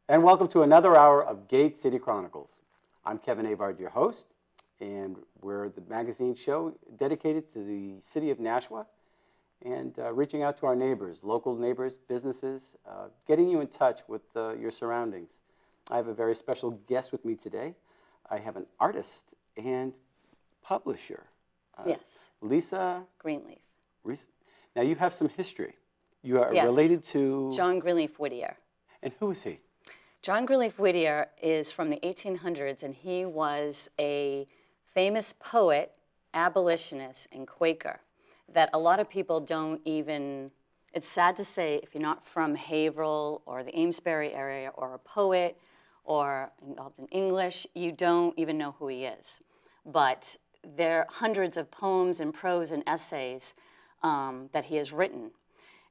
And welcome to another hour of Gate City Chronicles. I'm Kevin Avard, your host, and we're the magazine show dedicated to the city of Nashua and reaching out to our neighbors, local neighbors, businesses, getting you in touch with your surroundings. I have a very special guest with me today. I have an artist and publisher. Yes. Lisa Greenleaf. Now you have some history. You are Yes. related to... John Greenleaf Whittier. And who is he? John Greenleaf Whittier is from the 1800s, and he was a famous poet, abolitionist, and Quaker that a lot of people don't even, it's sad to say, if you're not from Haverhill or the Amesbury area or a poet or involved in English, you don't even know who he is. But there are hundreds of poems and prose and essays that he has written.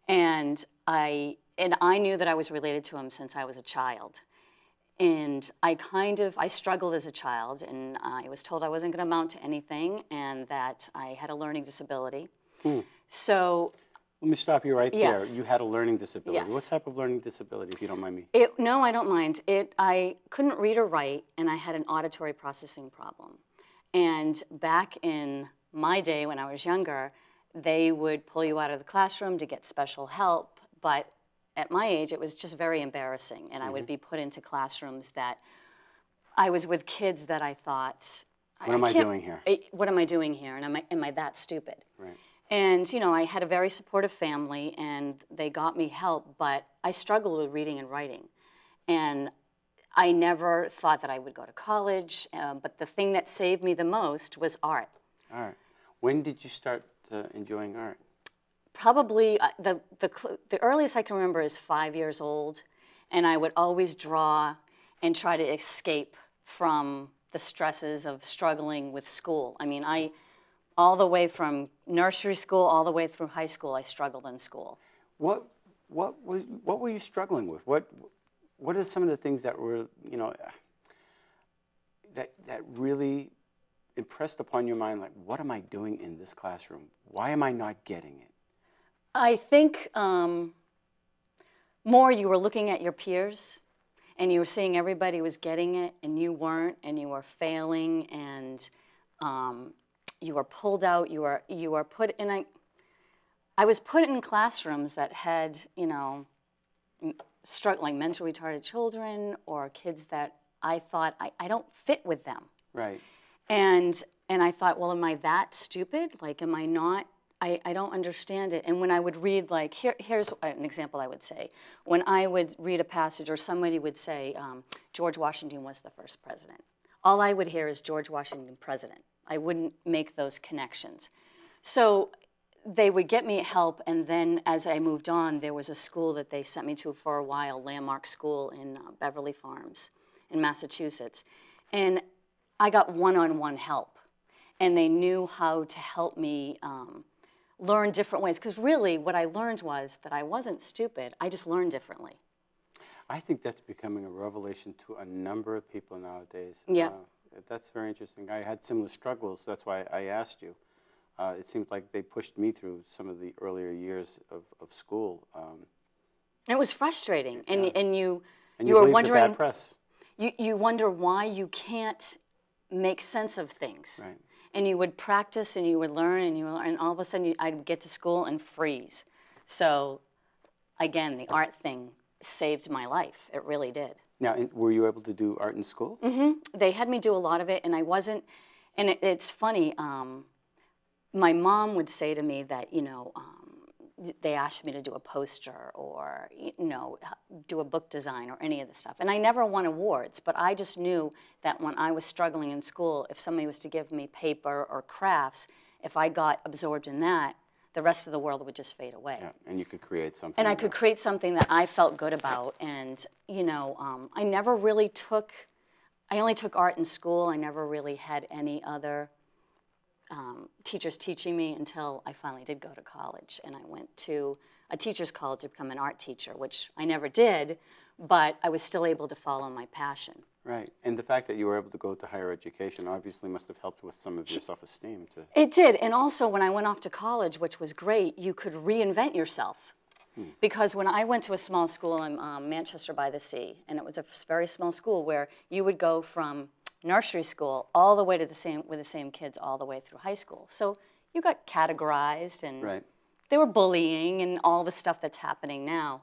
And I knew that I was related to him since I was a child. And I struggled as a child, and I was told I wasn't going to amount to anything and that I had a learning disability. So... Let me stop you right yes. there. You had a learning disability. Yes. What type of learning disability, if you don't mind me? No, I don't mind. I couldn't read or write, and I had an auditory processing problem. And back in my day when I was younger, they would pull you out of the classroom to get special help, but at my age, it was just very embarrassing, and I would be put into classrooms that I was with kids that I thought, What am I doing here? What am I doing here, and am I that stupid? Right. And, you know, I had a very supportive family, and they got me help, but I struggled with reading and writing. And I never thought that I would go to college, but the thing that saved me the most was art. Art. When did you start enjoying art? Probably, the earliest I can remember is 5 years old, and I would always draw and try to escape from the stresses of struggling with school. I mean, all the way from nursery school all the way through high school, I struggled in school. What were you struggling with? What are some of the things that were, you know, that really impressed upon your mind, like, what am I doing in this classroom? Why am I not getting it? I think more you were looking at your peers, and you were seeing everybody was getting it, and you weren't, and you were failing, and you were pulled out. You were put in. I was put in classrooms that had, you know, struggling mentally retarded children or kids that I thought I don't fit with them. Right. And I thought, well, am I that stupid? Like, am I not? I don't understand it. And when I would read, like, here's an example I would say. When I would read a passage or somebody would say, George Washington was the first president, all I would hear is George Washington president. I wouldn't make those connections. So they would get me help, and then as I moved on, there was a school that they sent me to for a while, Landmark School in Beverly Farms in Massachusetts. And I got one-on-one help, and they knew how to help me learn different ways, because really what I learned was that I wasn't stupid, I just learned differently. I think that's becoming a revelation to a number of people nowadays. Yeah. That's very interesting. I had similar struggles, that's why I asked you. It seemed like they pushed me through some of the earlier years of school. It was frustrating, yeah. and you were wondering, the bad press. You wonder why you can't make sense of things. Right. And you would practice and you would learn and all of a sudden I'd get to school and freeze. So again, the art thing saved my life. It really did. Now, were you able to do art in school? Mm-hmm. They had me do a lot of it, and I wasn't, and it's funny, my mom would say to me that, you know, they asked me to do a poster or, you know, do a book design or any of the stuff. And I never won awards, but I just knew that when I was struggling in school, if somebody was to give me paper or crafts, if I got absorbed in that, the rest of the world would just fade away. Yeah, and you could create something. And I could create something that I felt good about. And, you know, I only took art in school. I never really had any other teachers teaching me until I finally did go to college. And I went to a teacher's college to become an art teacher, which I never did, but I was still able to follow my passion. Right, and the fact that you were able to go to higher education obviously must have helped with some of your self-esteem. It did, and also when I went off to college, which was great, you could reinvent yourself. Because when I went to a small school in Manchester by the Sea, and it was a very small school where you would go from nursery school all the way to with the same kids all the way through high school. So you got categorized, and they were bullying and all the stuff that's happening now.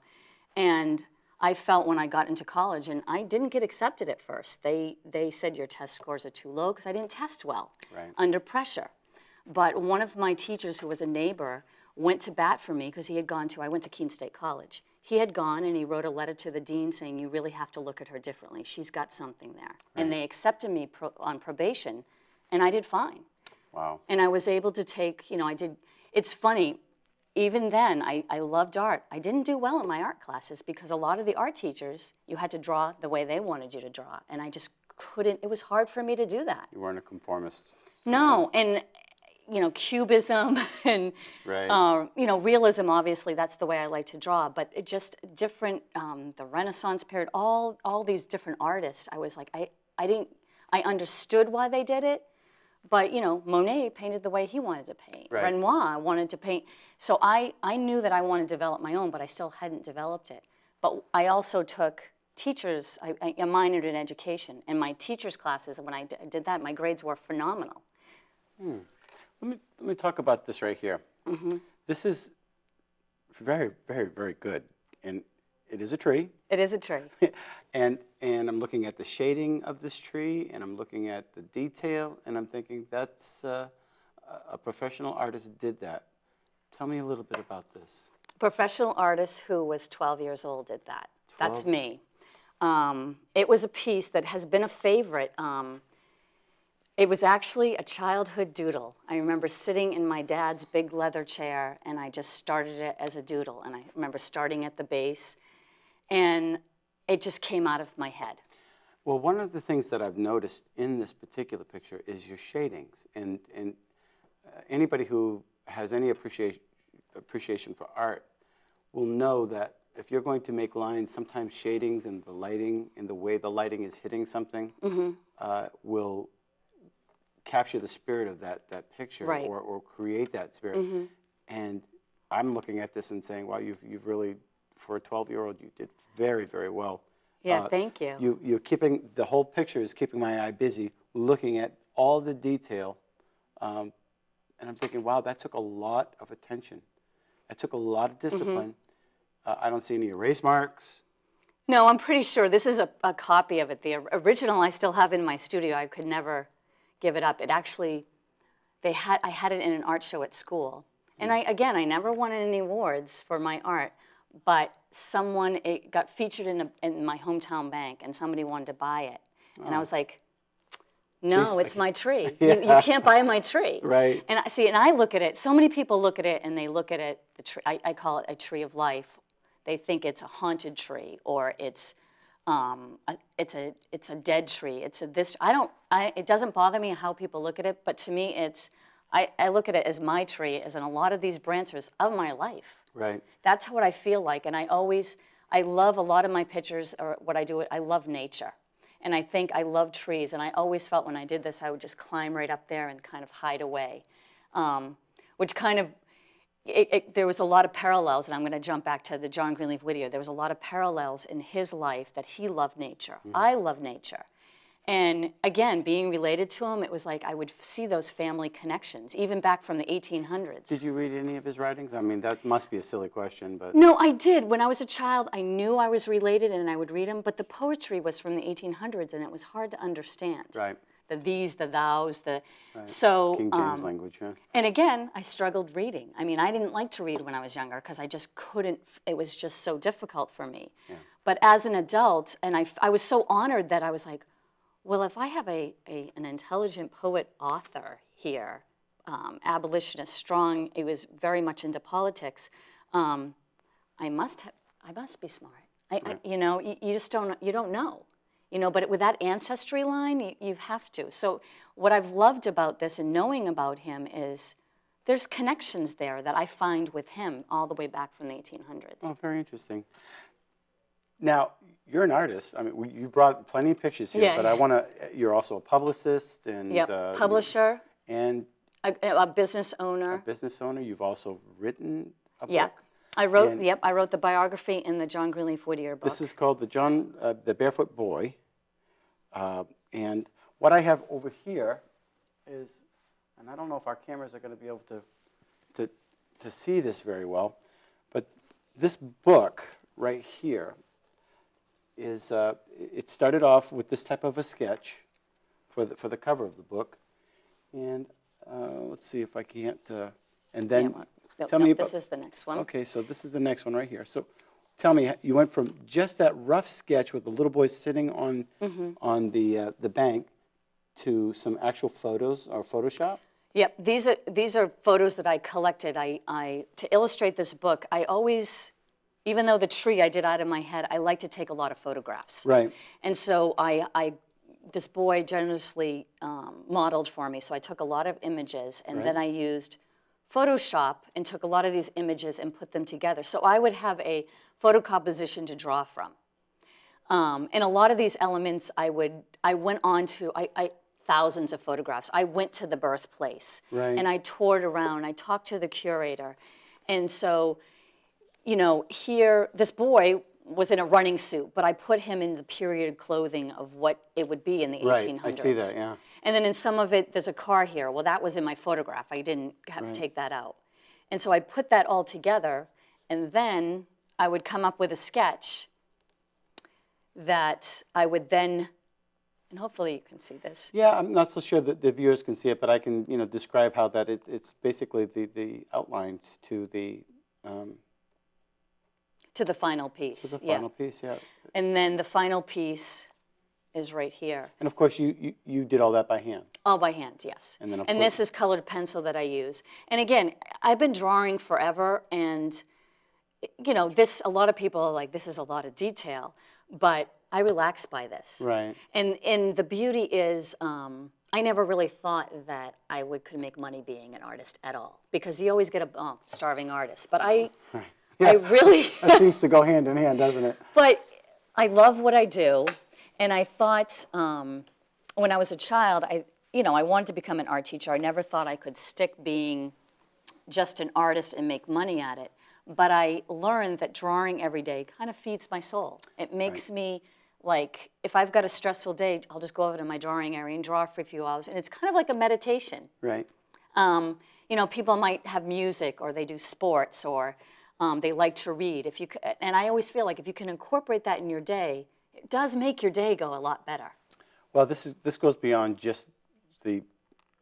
And I felt when I got into college, and I didn't get accepted at first. They said your test scores are too low because I didn't test well under pressure. But one of my teachers, who was a neighbor, went to bat for me because I went to Keene State College. He had gone and he wrote a letter to the dean saying, you really have to look at her differently. She's got something there. And they accepted me on probation, and I did fine. Wow. And I was able to take, it's funny, even then, I loved art. I didn't do well in my art classes because a lot of the art teachers, you had to draw the way they wanted you to draw. And I just couldn't, it was hard for me to do that. You weren't a conformist. No, and cubism and, realism, obviously, that's the way I like to draw. But it just different, the Renaissance period, all these different artists, I was like, I understood why they did it. But, Monet painted the way he wanted to paint. Renoir wanted to paint. So I knew that I wanted to develop my own, but I still hadn't developed it. But I also took teachers, I minored in education. And my teachers' classes, when I did that, my grades were phenomenal. Let me talk about this right here. This is very, very, very good. And it is a tree. It is a tree. and I'm looking at the shading of this tree, and I'm looking at the detail, and I'm thinking that's a professional artist did that. Tell me a little bit about this. Professional artist who was 12 years old did that. 12? That's me. It was a piece that has been a favorite. It was actually a childhood doodle. I remember sitting in my dad's big leather chair, and I just started it as a doodle. And I remember starting at the base, and it just came out of my head. Well, one of the things that I've noticed in this particular picture is your shadings. And anybody who has any appreciation for art will know that if you're going to make lines, sometimes shadings and the lighting and the way the lighting is hitting something will capture the spirit of that picture or create that spirit. And I'm looking at this and saying, wow, you've really, for a 12-year-old, you did very, very well. Yeah, thank you. You're keeping, the whole picture is keeping my eye busy, looking at all the detail. And I'm thinking, wow, that took a lot of attention. That took a lot of discipline. I don't see any erase marks. No, I'm pretty sure this is a copy of it. The original I still have in my studio. I could never give it up. It actually, I had it in an art show at school. And I never won any awards for my art, but it got featured in my hometown bank, and somebody wanted to buy it. And I was like, no, it's my tree. You can't buy my tree. Right. And I look at it, so many people look at it, and they look at it, I call it a tree of life. They think it's a haunted tree, or it's a dead tree. It doesn't bother me how people look at it, but to me I look at it as my tree, as in a lot of these branches of my life. Right. That's what I feel like, and I love a lot of my pictures, or what I do, I love nature. And I think I love trees, and I always felt when I did this, I would just climb right up there and kind of hide away, which kind of, there was a lot of parallels, and I'm going to jump back to the John Greenleaf Whittier. There was a lot of parallels in his life that he loved nature. I love nature. And again, being related to him, it was like I would see those family connections, even back from the 1800s. Did you read any of his writings? I mean, that must be a silly question, but... No, I did. When I was a child, I knew I was related, and I would read them, but the poetry was from the 1800s, and it was hard to understand. Right. The these, the thous, right. So... King James language, yeah. And again, I struggled reading. I mean, I didn't like to read when I was younger, because I just couldn't, it was just so difficult for me. Yeah. But as an adult, and I was so honored that I was like, well, if I have an intelligent poet author here, abolitionist, strong, he was very much into politics, I must be smart. Right. You just don't know. But with that ancestry line, you have to. So what I've loved about this and knowing about him is there's connections there that I find with him all the way back from the 1800s. Oh, very interesting. Now, you're an artist. I mean, you brought plenty of pictures here, but you're also a publicist and... publisher. And... A business owner. A business owner. You've also written a book. Yeah. I wrote, yep, I wrote the biography in the John Greenleaf Whittier book. This is called the Barefoot Boy. And what I have over here is, and I don't know if our cameras are going to be able to see this very well, but this book right here is, it started off with this type of a sketch for the cover of the book. And let's see if I can't, and then tell me about, this is the next one. Okay, so this is the next one right here. So tell me, you went from just that rough sketch with the little boy sitting on the bank to some actual photos or Photoshop? Yep, these are photos that I collected. To illustrate this book, I always, even though the tree I did out of my head, I like to take a lot of photographs. Right. And so this boy generously modeled for me, so I took a lot of images, and then I used Photoshop and took a lot of these images and put them together. So I would have a photo composition to draw from. And a lot of these elements I went on to, thousands of photographs. I went to the birthplace, and I toured around, I talked to the curator. And so, you know, here, this boy was in a running suit, but I put him in the period clothing of what it would be in the 1800s. I see that, yeah. And then in some of it, there's a car here. Well, that was in my photograph. I didn't take that out. And so I put that all together, and then I would come up with a sketch that I would then, and hopefully you can see this. Yeah, I'm not so sure that the viewers can see it, but I can, describe how that it's basically the outlines to the final piece. To the final piece, yeah. And then the final piece is right here. And of course, you did all that by hand. All by hand, yes. And then this is colored pencil that I use. And again, I've been drawing forever, and a lot of people are like, this is a lot of detail, but I relax by this. Right. And the beauty is, I never really thought that I could make money being an artist at all, because you always get a starving artist. But I really that seems to go hand in hand, doesn't it? But I love what I do, and I thought when I was a child, I wanted to become an art teacher. I never thought I could stick being just an artist and make money at it. But I learned that drawing every day kind of feeds my soul. It makes me, like, if I've got a stressful day, I'll just go over to my drawing area and draw for a few hours. And it's kind of like a meditation. Right. People might have music, or they do sports, or they like to read. And I always feel like if you can incorporate that in your day, it does make your day go a lot better. Well, this goes beyond just the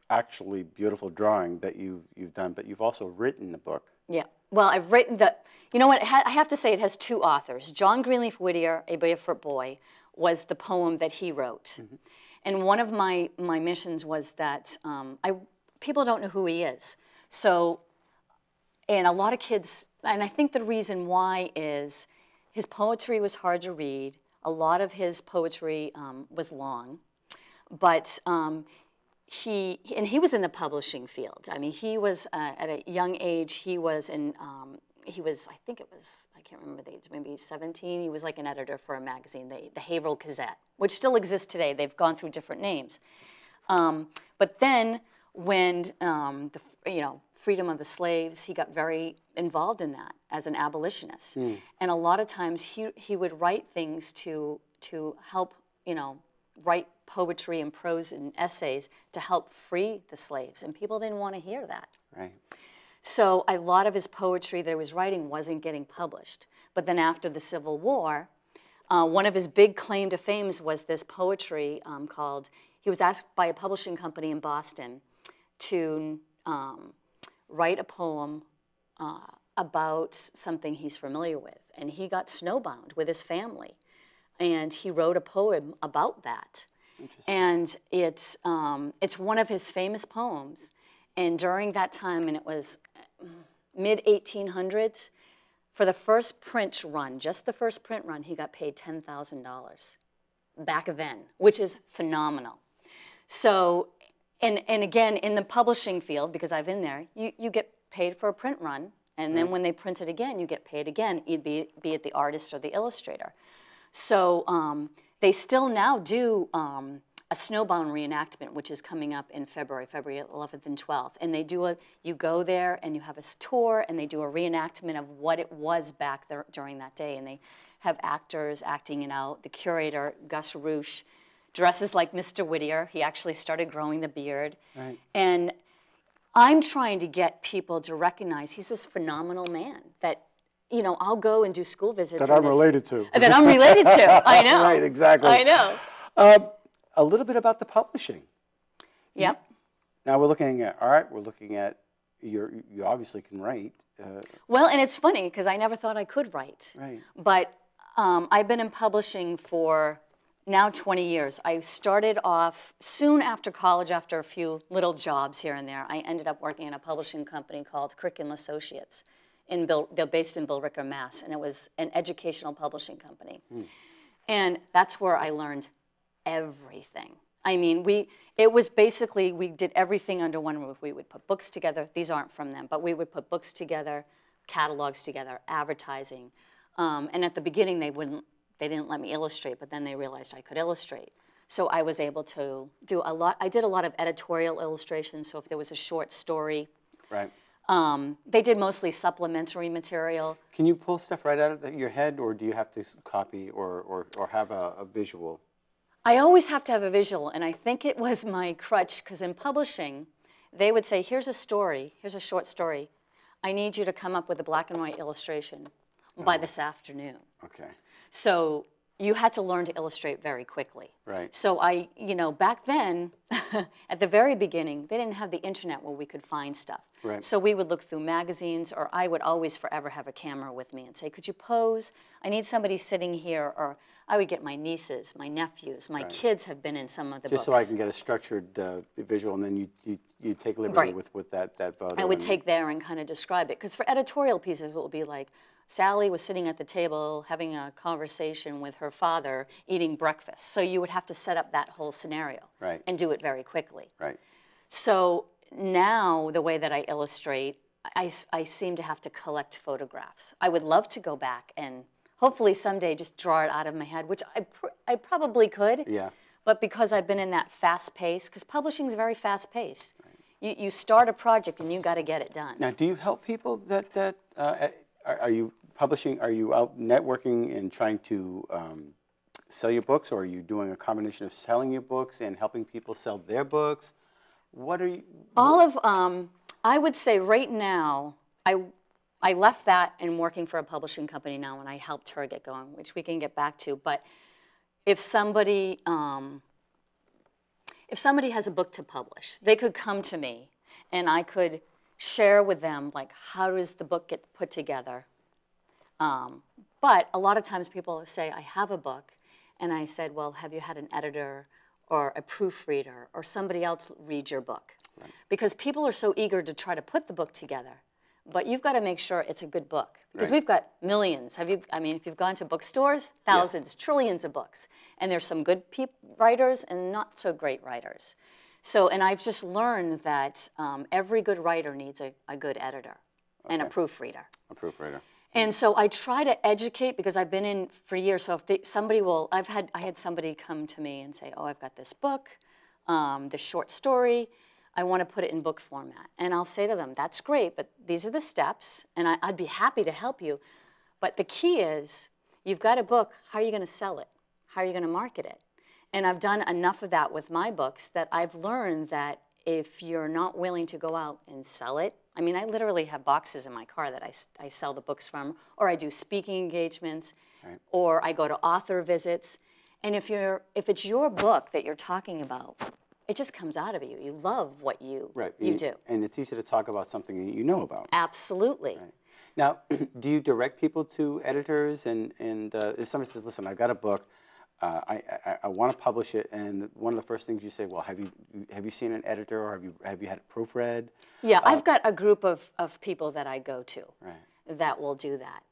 actually beautiful drawing that you've done, but you've also written the book. Yeah. Well, I've written I have to say it has two authors. John Greenleaf Whittier, A Barefoot Boy, was the poem that he wrote. Mm-hmm. And one of my missions was that people don't know who he is. So, and a lot of kids, and I think the reason why is his poetry was hard to read. A lot of his poetry was long, but he was in the publishing field. I mean, he was at a young age. He was I think it was, I can't remember the age, maybe 17. He was like an editor for a magazine, the Haverhill Gazette, which still exists today. They've gone through different names. But then when freedom of the slaves, he got very involved in that as an abolitionist. And a lot of times he would write things to help, write poetry and prose and essays to help free the slaves, and people didn't want to hear that. Right. So a lot of his poetry that he was writing wasn't getting published. But then after the Civil War, one of his big claim to fame was this poetry called, he was asked by a publishing company in Boston to write a poem about something he's familiar with. And he got snowbound with his family. And he wrote a poem about that. And it's one of his famous poems. And during that time, and it was mid-1800s, for the first print run, just the first print run, he got paid $10,000 back then, which is phenomenal. So, and again, in the publishing field, because I've been there, you get paid for a print run, and then when they print it again, you get paid again, be it the artist or the illustrator. So they still now do a snowbound reenactment, which is coming up in February 11th and 12th. And they do you go there and you have a tour, and they do a reenactment of what it was back there during that day. And they have actors acting it out. The curator, Gus Roosh, dresses like Mr. Whittier. He actually started growing the beard. Right. And I'm trying to get people to recognize he's this phenomenal man that, you know, I'll go and do school visits. That I'm related to. That I'm related to. I know. Right, exactly. I know. A little bit about the publishing. Yep. Now we're looking at, you obviously can write. Well, and it's funny because I never thought I could write. Right. But I've been in publishing for now 20 years. I started off soon after college, after a few little jobs here and there. I ended up working in a publishing company called Curriculum Associates. They're based in Billerica, Mass., and it was an educational publishing company. And that's where I learned everything. I mean, it was basically, we did everything under one roof. We would put books together. These aren't from them, but we would put books together, catalogs together, advertising. And at the beginning, they didn't let me illustrate, but then they realized I could illustrate. So I was able to do a lot. I did a lot of editorial illustrations, so if there was a short story. Right. They did mostly supplementary material. Can you pull stuff right out of your head, or do you have to copy or have a visual? I always have to have a visual, and I think it was my crutch, because in publishing, they would say, here's a story, here's a short story. I need you to come up with a black and white illustration by this afternoon. Okay. So you had to learn to illustrate very quickly. Right. So back then, at the very beginning, they didn't have the internet where we could find stuff. Right. So we would look through magazines, or I would always forever have a camera with me and say, could you pose? I need somebody sitting here. Or I would get my nieces, my nephews, my kids have been in some of the books. Just so I can get a structured visual, and then you take liberty with that photo. I would take there and kind of describe it. Because for editorial pieces, it would be like, Sally was sitting at the table having a conversation with her father eating breakfast. So you would have to set up that whole scenario and do it very quickly. Right. So now the way that I illustrate, I seem to have to collect photographs. I would love to go back and hopefully someday just draw it out of my head, which I probably could. Yeah. But because I've been in that fast pace, because publishing is very fast paced. Right. You start a project and you got to get it done. Now, do you help people are you publishing, are you out networking and trying to sell your books, or are you doing a combination of selling your books and helping people sell their books? What are you? I would say right now, I left that and working for a publishing company now, and I helped her get going, which we can get back to. But if somebody has a book to publish, they could come to me, and I could share with them, like, how does the book get put together? But a lot of times people say, I have a book, and I said, well, have you had an editor or a proofreader or somebody else read your book? Right. Because people are so eager to try to put the book together, but you've got to make sure it's a good book. Because we've got millions. If you've gone to bookstores, thousands, trillions of books. And there's some good writers and not so great writers. So, and I've just learned that every good writer needs a good editor and a proofreader. A proofreader. And so I try to educate, because I've been in for years. So if I had somebody come to me and say, oh, I've got this book, this short story, I want to put it in book format. And I'll say to them, that's great, but these are the steps, and I'd be happy to help you. But the key is, you've got a book, how are you going to sell it? How are you going to market it? And I've done enough of that with my books that I've learned that if you're not willing to go out and sell it, I mean, I literally have boxes in my car that I sell the books from, or I do speaking engagements, or I go to author visits. And if it's your book that you're talking about, it just comes out of you. You love what you do. And it's easy to talk about something that you know about. Absolutely. Right. Now, do you direct people to editors? And if somebody says, listen, I've got a book, I want to publish it, and one of the first things you say, well, have you seen an editor, or have you had it proofread? Yeah, I've got a group of people that I go to that will do that.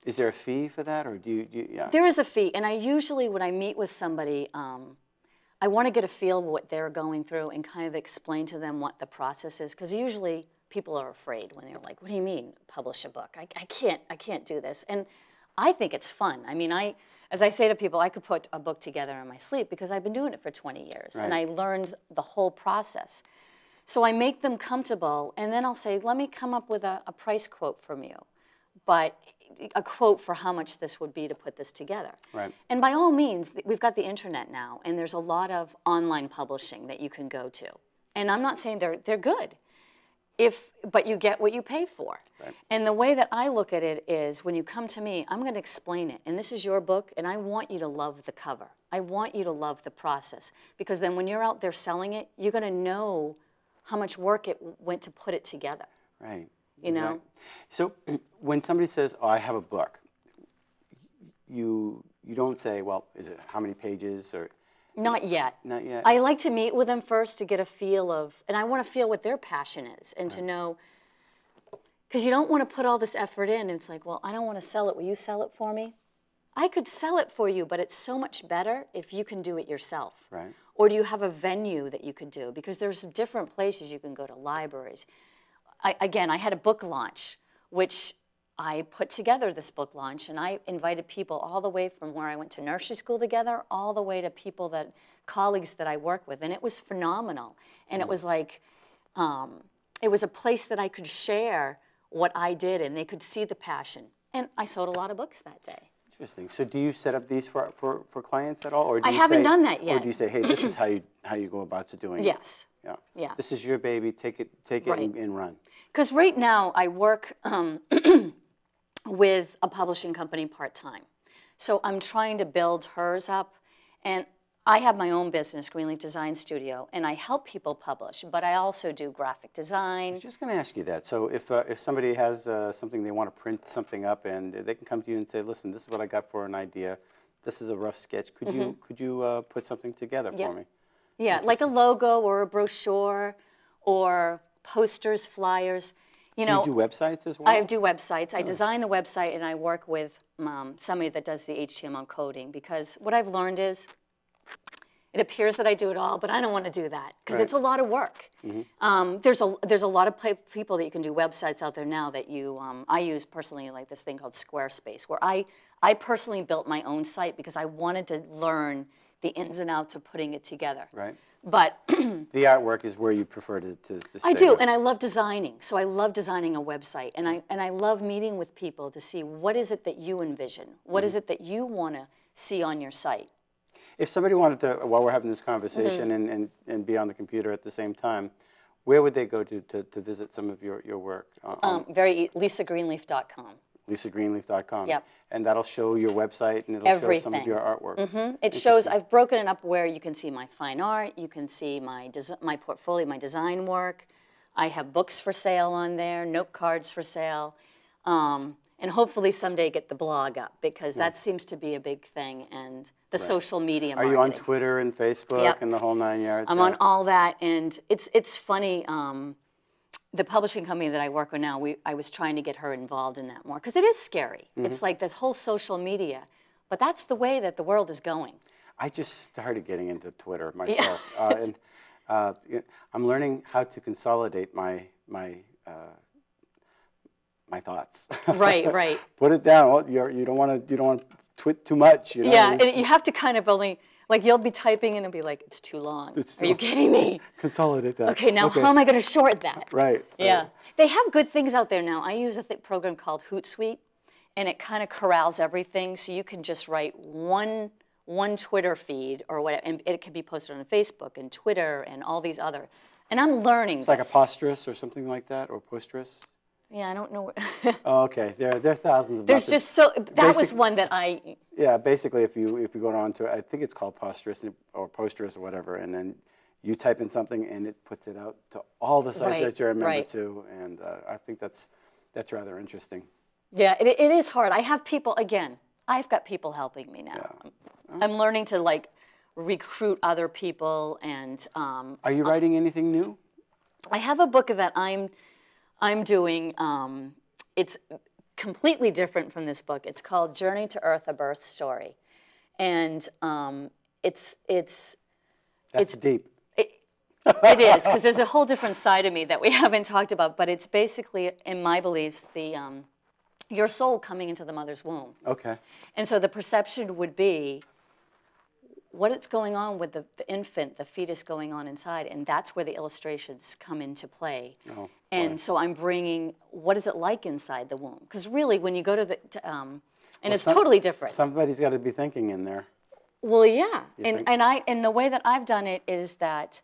Is there a fee for that, or do you yeah? There is a fee, and I usually, when I meet with somebody, I want to get a feel of what they're going through and kind of explain to them what the process is, because usually people are afraid when they're like, what do you mean publish a book? I can't do this. And I think it's fun. I mean, as I say to people, I could put a book together in my sleep because I've been doing it for 20 years, and I learned the whole process. So I make them comfortable, and then I'll say, let me come up with a price quote from you, but a quote for how much this would be to put this together. Right. And by all means, we've got the internet now, and there's a lot of online publishing that you can go to. And I'm not saying they're good, but you get what you pay for. Right. And the way that I look at it is, when you come to me, I'm going to explain it. And this is your book, and I want you to love the cover. I want you to love the process. Because then when you're out there selling it, you're going to know how much work it went to put it together. Right. You know? So when somebody says, oh, I have a book, you don't say, well, is it how many pages or... Not yet. Not yet. I like to meet with them first to get a feel of, and I want to feel what their passion is, and to know, because you don't want to put all this effort in, and it's like, well, I don't want to sell it. Will you sell it for me? I could sell it for you, but it's so much better if you can do it yourself. Right. Or do you have a venue that you could do? Because there's different places you can go to, libraries. Again, I had a book launch, which I put together this book launch, and I invited people all the way from where I went to nursery school together, all the way to colleagues that I work with, and it was phenomenal. And it was like, it was a place that I could share what I did, and they could see the passion. And I sold a lot of books that day. Interesting. So do you set up these for clients at all? Or do I you haven't say, done that yet. Or do you say, hey, this is how you go about doing it? Yes. Yeah. Yeah. This is your baby. Take it and run. Because right now I work with a publishing company part-time. So I'm trying to build hers up. And I have my own business, Greenleaf Design Studio, and I help people publish, but I also do graphic I design. was just going to ask you that. So if somebody has something they want to print something up, and they can come to you and say, listen, this is what I got for an idea. This is a rough sketch. Could you put something together for me? Yeah, like a logo or a brochure or posters, flyers. You know, do you do websites as well? I do websites. I design the website, and I work with somebody that does the HTML coding, because what I've learned is it appears that I do it all, but I don't want to do that because it's a lot of work. There's a lot of people that you can do websites out there now that I use personally, like this thing called Squarespace, where I personally built my own site because I wanted to learn the ins and outs of putting it together. Right. But the artwork is where you prefer to stay I do, with. and I love designing. So I love designing a website, and I love meeting with people to see what is it that you envision, what is it that you want to see on your site. If somebody wanted to, while we're having this conversation and be on the computer at the same time, where would they go to visit some of your work? LisaGreenleaf.com. LisaGreenleaf.com. Yep. And that'll show your website, and it'll show some of your artwork. It shows, I've broken it up where you can see my fine art, you can see my portfolio, my design work. I have books for sale on there, note cards for sale, and hopefully someday get the blog up, because that seems to be a big thing, and the social media marketing. Are you on Twitter and Facebook and the whole 9 yards? I'm on all that, and it's funny. The publishing company that I work with now, I was trying to get her involved in that more, because it is scary. It's like this whole social media, but that's the way that the world is going. I just started getting into Twitter myself, and I'm learning how to consolidate my thoughts. Right. Put it down. Well, you don't want to tweet too much. You know? Yeah, and you have to kind of only, like, you'll be typing and it'll be like, it's too long. Are you kidding me? Consolidate that. Okay, now how am I going to short that? Right. Yeah. They have good things out there now. I use a program called Hootsuite, and it kind of corrals everything, so you can just write one Twitter feed or whatever, and it can be posted on Facebook and Twitter and all these other. And I'm learning It's like Apostrophe or something like that, or Postress. Yeah, I don't know. Oh, okay. There are thousands of There's methods. just so, that was one that I... Yeah, basically if you go on to, I think it's called Postress or Postress or whatever, and then you type in something and it puts it out to all the sites that you're a member to, and I think that's rather interesting. Yeah, it is hard. I have people, again, I've got people helping me now. Yeah. I'm learning to, like, recruit other people, and... Are you writing anything new? I have a book that I'm doing. It's completely different from this book. It's called Journey to Earth: A Birth Story, and it's deep. It is, because there's a whole different side of me that we haven't talked about. But it's basically, in my beliefs, the your soul coming into the mother's womb. Okay. And so the perception would be what is going on with the infant, the fetus going on inside, and that's where the illustrations come into play. Oh, and boy. so I'm bringing, what is it like inside the womb? Because really, when you go to the, and Well, it's totally different. Somebody's got to be thinking in there. Well, yeah, think? and the way that I've done it is that,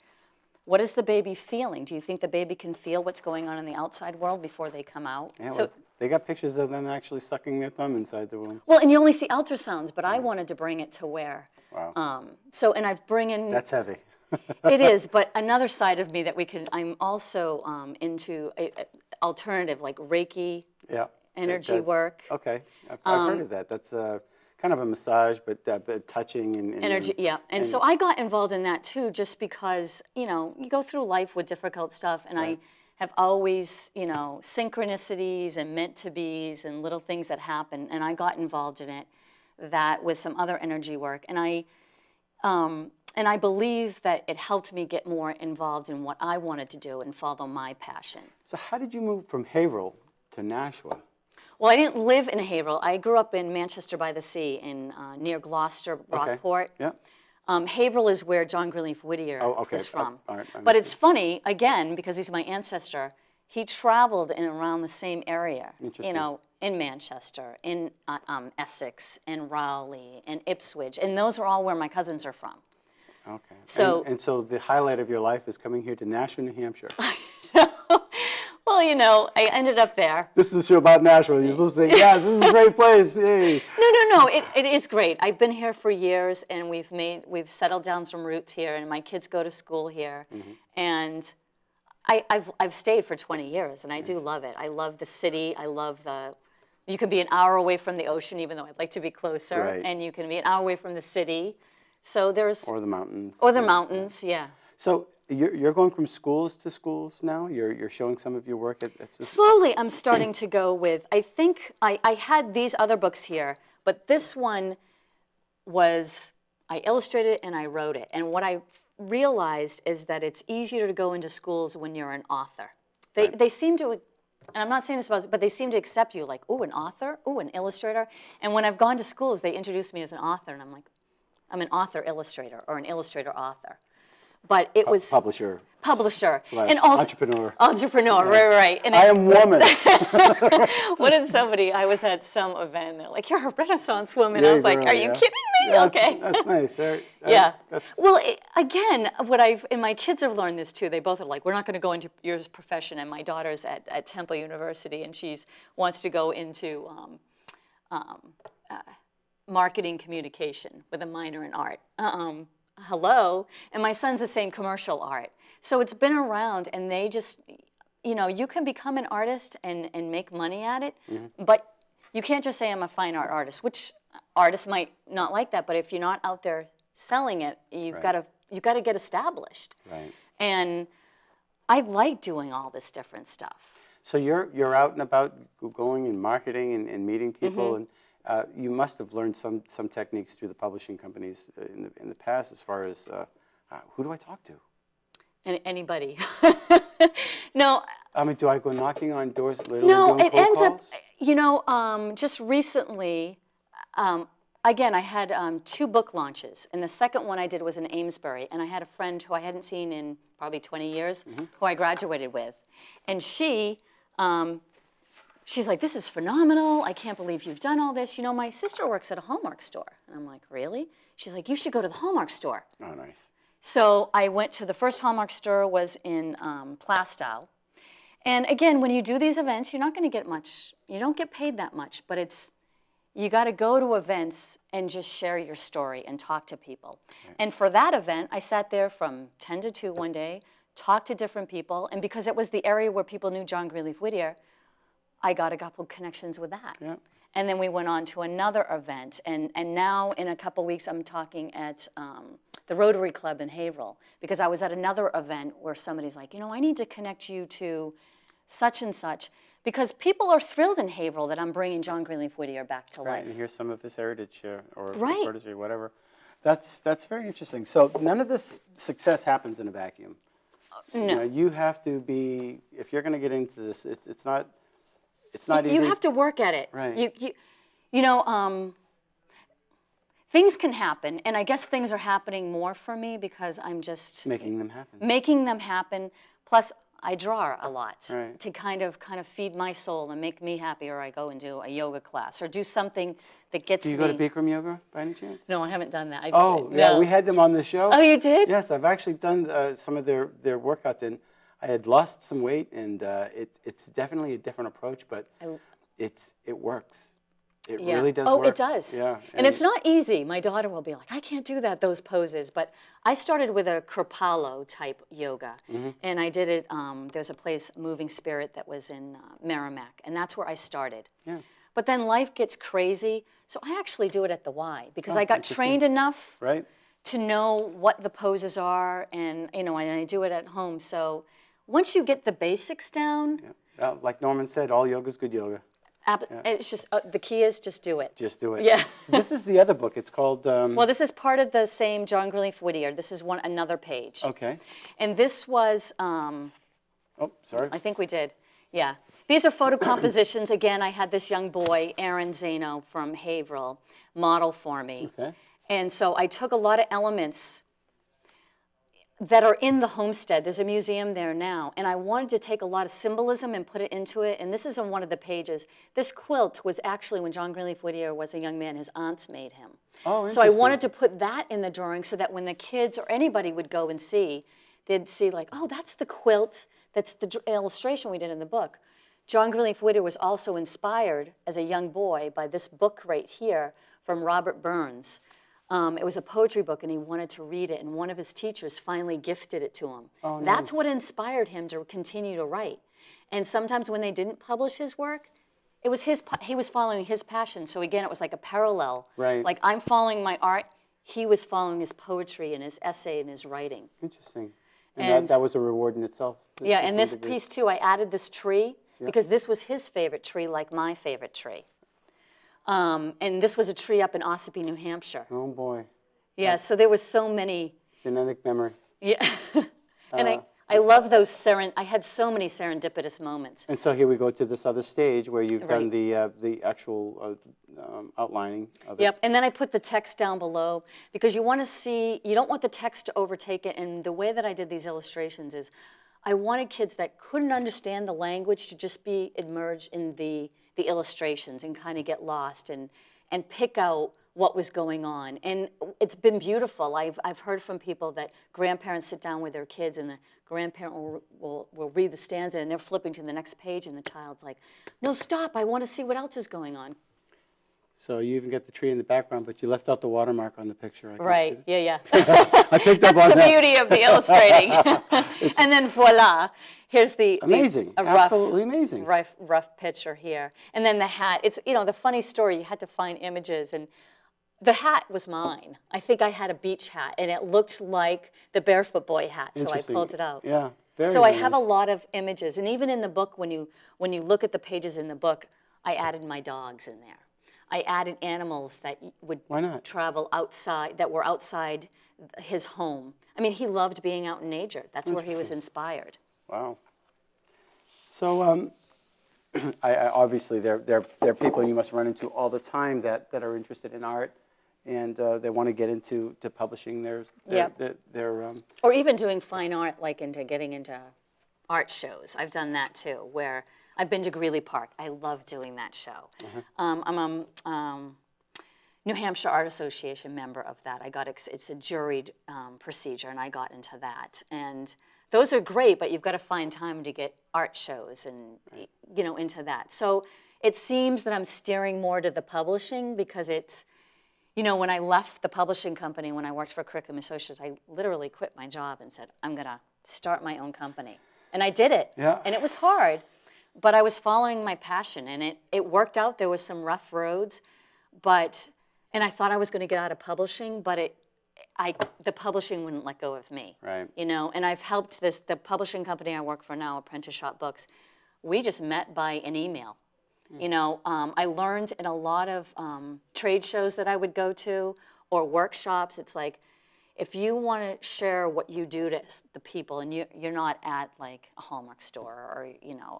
what is the baby feeling? Do you think the baby can feel what's going on in the outside world before they come out? Yeah, So, well, they got pictures of them actually sucking their thumb inside the womb. well, and you only see ultrasounds, but I wanted to bring it to where. Wow. So, and I've bring in. That's heavy. It is, but another side of me that we can. I'm also into alternative, like Reiki, Yeah. energy work. Okay. I've heard of that. That's kind of a massage, but touching and Energy, yeah. And so I got involved in that too, just because, you go through life with difficult stuff, and I have always, synchronicities and meant-to-bes and little things that happen, and I got involved in it, that with some other energy work, and I believe that it helped me get more involved in what I wanted to do and follow my passion. So how did you move from Haverhill to Nashua? Well, I didn't live in Haverhill. I grew up in Manchester by the Sea, near Gloucester, Rockport. Yeah. Haverhill is where John Greenleaf Whittier is from. All right, but it's funny, again, because he's my ancestor, he traveled in around the same area. Interesting. In Manchester, in Essex, in Raleigh, in Ipswich. And those are all where my cousins are from. Okay. So, and so the highlight of your life is coming here to Nashua, New Hampshire. Well, I ended up there. This is a show about Nashua. You're supposed to say, yes, this is a great place. Yay. No. It is great. I've been here for years, and we've settled down some roots here, and my kids go to school here, and I've stayed for 20 years, and I do love it. I love the city. I love you can be an hour away from the ocean, even though I'd like to be closer, and you can be an hour away from the city. So or the mountains. Or the mountains, yeah. So you're going from schools to schools now? You're showing some of your work at Slowly, I'm starting to go with, I think I had these other books here, but this one was, I illustrated and I wrote it. And what I realized is that it's easier to go into schools when you're an author. They seem to, and I'm not saying this about, but they seem to accept you like, ooh, an author, ooh, an illustrator. And when I've gone to schools, they introduce me as an author, and I'm like, I'm an author illustrator or an illustrator author. But it was publisher and also entrepreneur, right. And I am woman. What did somebody? I was at some event. And they're like, "You're a Renaissance woman." Yeah, I was like, "Are you kidding me?" Yeah, okay, that's nice, right? Yeah. Well, again, and my kids have learned this too. They both are like, "We're not going to go into your profession." And my daughter's at Temple University, and wants to go into marketing communication with a minor in art. Hello, and my son's the same commercial art. So it's been around, and they just, you can become an artist and make money at it, but you can't just say I'm a fine art artist, which artists might not like that, but if you're not out there selling it, you've got to get established. Right. And I like doing all this different stuff. So you're out and about going and marketing and meeting people, and you must have learned some techniques through the publishing companies in the past, as far as who do I talk to? Anybody. No. I mean, do I go knocking on doors? No, it ends calls? up, just recently, again, I had 2 book launches, and the second one I did was in Amesbury, and I had a friend who I hadn't seen in probably 20 years, who I graduated with, and she's like, "This is phenomenal. I can't believe you've done all this. My sister works at a Hallmark store." And I'm like, "Really?" She's like, "You should go to the Hallmark store." Oh, nice. So I went to the first Hallmark store, was in Plaistow. And again, when you do these events, you're not going to get much. You don't get paid that much, but you got to go to events and just share your story and talk to people. Right. And for that event, I sat there from 10 to 2 one day, talked to different people, and because it was the area where people knew John Greenleaf Whittier, I got a couple connections with that. Yeah. And then we went on to another event, and now in a couple weeks I'm talking at the Rotary Club in Haverhill, because I was at another event where somebody's like, I need to connect you to such and such, because people are thrilled in Haverhill that I'm bringing John Greenleaf Whittier back to life. And hear some of his heritage or right. artistry, whatever. That's very interesting. So none of this success happens in a vacuum. No. You have to be, if you're going to get into this, it's not, it's not easy. You have to work at it. Right. You know, things can happen, and I guess things are happening more for me because I'm just Making them happen. Making them happen. Plus, I draw a lot Right. to kind of feed my soul and make me happy. Or I go and do a yoga class or do something that gets me. Do you go to Bikram yoga by any chance? No, I haven't done that. Yeah, we had them on the show. Oh, you did? Yes, I've actually done some of their workouts, and I had lost some weight, and it's definitely a different approach, but it works. It really does work. Oh, it does. Yeah. And it's not easy. My daughter will be like, I can't do those poses. But I started with a Kripalu type yoga. And I did it, there's a place, Moving Spirit, that was in Merrimack. And that's where I started. Yeah. But then life gets crazy. So I actually do it at the Y because I got trained enough to know what the poses are. And, and I do it at home. So once you get the basics down. Yeah. Like Norman said, all yoga's good yoga. It's just, the key is just do it. Just do it. Yeah. This is the other book. It's called... well, this is part of the same John Greenleaf Whittier. This is another page. Okay. And this was... oh, sorry. I think we did. Yeah. These are photo compositions. Again, I had this young boy, Aaron Zano from Haverhill, model for me. Okay. And so I took a lot of elements that are in the homestead. There's a museum there now. And I wanted to take a lot of symbolism and put it into it. And this is on one of the pages. This quilt was actually, when John Greenleaf Whittier was a young man, his aunts made him. Oh, so I wanted to put that in the drawing so that when the kids or anybody would go and see, they'd see like, oh, that's the quilt. That's the illustration we did in the book. John Greenleaf Whittier was also inspired as a young boy by this book right here from Robert Burns. It was a poetry book, and he wanted to read it, and one of his teachers finally gifted it to him. Oh, nice. That's what inspired him to continue to write. And sometimes when they didn't publish his work, it was he was following his passion. So again, it was like a parallel. Right. Like I'm following my art, he was following his poetry and his essay and his writing. Interesting. And that was a reward in itself. Yeah, and this piece too, I added this tree because this was his favorite tree, like my favorite tree. And this was a tree up in Ossipee, New Hampshire. Oh, boy. Yeah, so there was so many. Genetic memory. Yeah. And I love those I had so many serendipitous moments. And so here we go to this other stage where you've done the actual outlining of it. Yep, and then I put the text down below because you want to see, you don't want the text to overtake it. And the way that I did these illustrations is I wanted kids that couldn't understand the language to just be immersed in the illustrations and kind of get lost and pick out what was going on. And it's been beautiful. I've heard from people that grandparents sit down with their kids and the grandparent will read the stanza and they're flipping to the next page and the child's like, no, stop, I want to see what else is going on. So you even get the tree in the background, but you left out the watermark on the picture. Right, yeah. I picked up on that. That's the beauty of the illustrating. And then voila, here's the amazing, absolutely amazing. Rough picture here. And then the hat, it's, the funny story, you had to find images, and the hat was mine. I think I had a beach hat, and it looked like the Barefoot Boy hat, so I pulled it out. Yeah, very So I nice. have a lot of images, and even in the book, when you look at the pages in the book, I added my dogs in there. I added animals that would travel outside, that were outside his home. I mean, he loved being out in nature. That's where he was inspired. Wow. So obviously there are people you must run into all the time that are interested in art, and they want to get into publishing their or even doing fine art, like getting into art shows. I've done that too, where I've been to Greeley Park. I love doing that show. I'm a New Hampshire Art Association member of that. It's a juried procedure, and I got into that. And those are great, but you've got to find time to get art shows and into that. So it seems that I'm steering more to the publishing because it's, when I left the publishing company, when I worked for Curriculum Associates, I literally quit my job and said, I'm going to start my own company. And I did it. Yeah. And it was hard. But I was following my passion, and it worked out. There was some rough roads, and I thought I was going to get out of publishing, but the publishing wouldn't let go of me. Right. And I've helped the publishing company I work for now, Apprentice Shop Books. We just met by an email. I learned in a lot of trade shows that I would go to or workshops. It's like, if you want to share what you do to the people, and you're not at like a Hallmark store or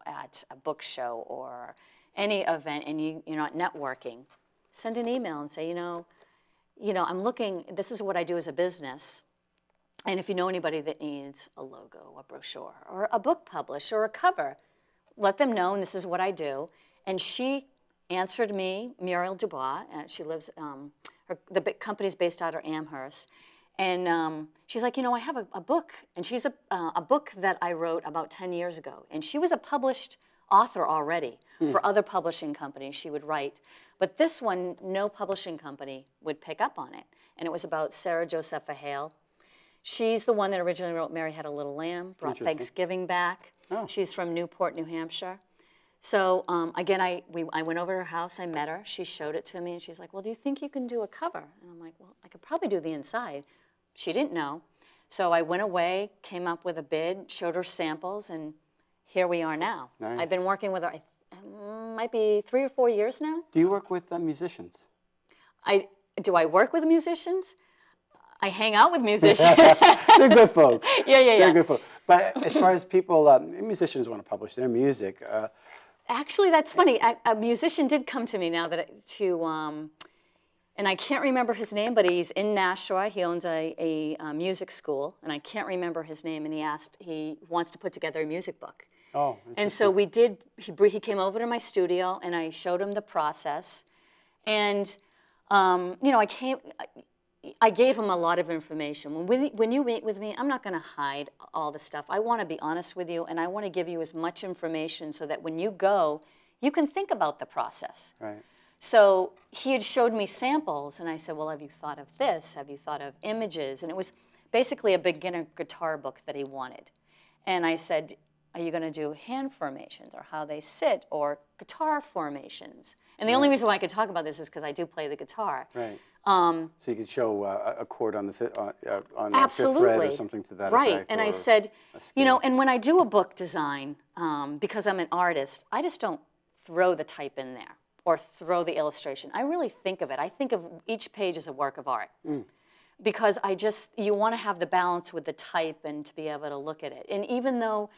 at a book show or any event and you're not networking, send an email and say, I'm looking, this is what I do as a business. And if you know anybody that needs a logo, a brochure, or a book published, or a cover, let them know, and this is what I do. And she answered me, Muriel Dubois. She lives, the big company's based out of Amherst. And she's like, I have a book. And she's a book that I wrote about 10 years ago. And she was a published author already. For other publishing companies she would write. But this one, no publishing company would pick up on it. And it was about Sarah Josepha Hale. She's the one that originally wrote Mary Had a Little Lamb, brought Thanksgiving back. Oh. She's from Newport, New Hampshire. So again, I went over to her house, I met her, she showed it to me, and she's like, well, do you think you can do a cover? And I'm like, well, I could probably do the inside. She didn't know. So I went away, came up with a bid, showed her samples, and here we are now. Nice. I've been working with her, might be 3 or 4 years now. Do you work with musicians? Do I work with musicians? I hang out with musicians. They're good folks. Yeah. They're good folks. But as far as people, musicians want to publish their music. Actually, that's funny. A musician did come to me now and I can't remember his name, but he's in Nashua. He owns a music school, and I can't remember his name. And he wants to put together a music book. Oh. And so we did. He came over to my studio, and I showed him the process. And I gave him a lot of information. When you meet with me, I'm not going to hide all the stuff. I want to be honest with you, and I want to give you as much information so that when you go, you can think about the process. Right. So he had showed me samples, and I said, well, have you thought of this? Have you thought of images? And it was basically a beginner guitar book that he wanted. And I said, are you going to do hand formations, or how they sit, or guitar formations? And the only reason why I could talk about this is because I do play the guitar. Right. So you could show a chord on the fifth fret or something to that effect. Right. And I said, and when I do a book design, because I'm an artist, I just don't throw the type in there or throw the illustration. I really think of it. I think of each page as a work of art. Because you want to have the balance with the type and to be able to look at it. And even though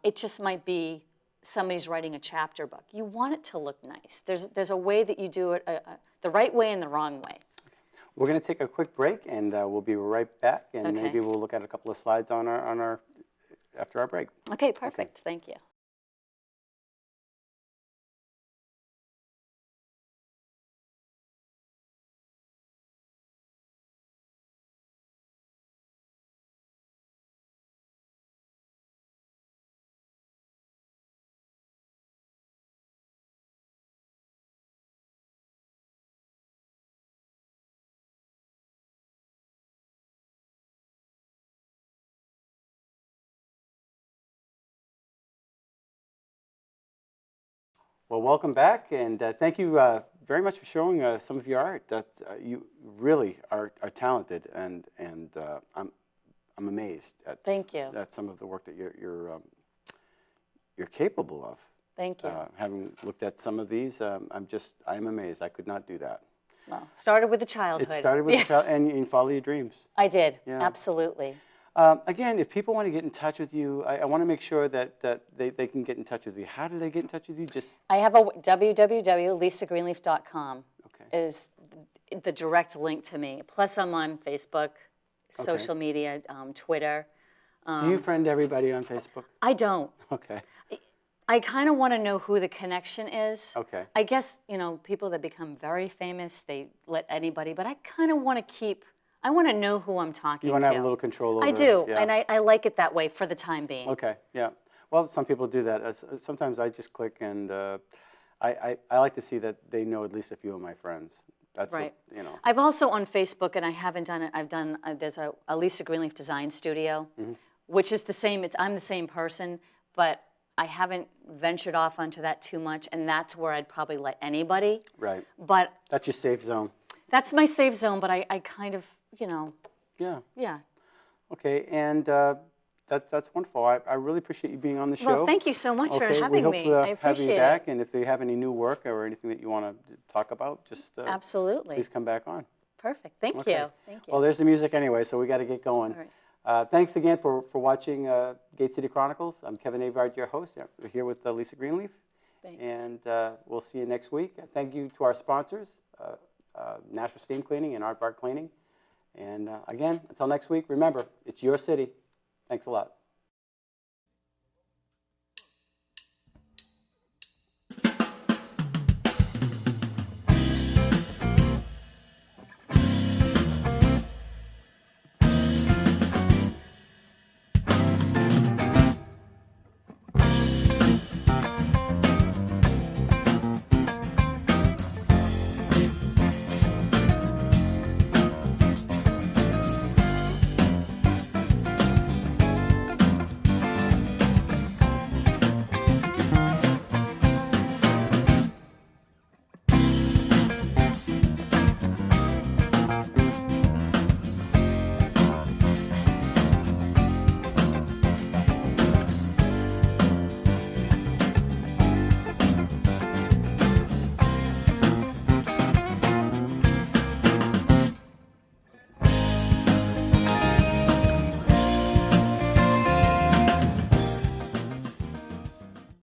it just might be somebody's writing a chapter book, you want it to look nice. There's a way that you do it the right way and the wrong way. We're going to take a quick break, and we'll be right back, and maybe we'll look at a couple of slides on our after our break. Okay, perfect. Okay. Thank you. Well, welcome back, and thank you very much for showing some of your art. You really are talented, and I'm amazed at Thank you. At some of the work that you're capable of. Thank you. Having looked at some of these, I'm amazed. I could not do that. Well, started with the childhood. It started with the child, and you follow your dreams. I did. Yeah. Absolutely. Again, if people want to get in touch with you, I want to make sure that they can get in touch with you. How do they get in touch with you? I have a www.lisagreenleaf.com is the direct link to me. Plus, I'm on Facebook, social media, Twitter. Do you friend everybody on Facebook? I don't. Okay. I kind of want to know who the connection is. Okay. I guess, people that become very famous, they let anybody, but I kind of want to I want to know who I'm talking to. You want to have a little control over it. I do, yeah. and I like it that way for the time being. Okay, yeah. Well, some people do that. Sometimes I just click, and I like to see that they know at least a few of my friends. That's right. What. I've also on Facebook, and I haven't done it. I've done there's a Lisa Greenleaf Design Studio, which is the same. I'm the same person, but I haven't ventured off onto that too much, and that's where I'd probably let anybody. Right. But that's your safe zone. That's my safe zone, but I kind of, Yeah. Yeah. Okay, and that's wonderful. I really appreciate you being on the show. Well, thank you so much for having me. We I hope to have you appreciate back, it. and if you have any new work or anything that you want to talk about, just absolutely. Please come back on. Perfect. Thank you. Thank you. Well, there's the music anyway, so we got to get going. All right. Thanks again for watching Gate City Chronicles. I'm Kevin Avard, your host. We're here with Lisa Greenleaf, Thanks. And we'll see you next week. Thank you to our sponsors, National Steam Cleaning and Art Bar Cleaning. And again, until next week, remember, it's your city. Thanks a lot.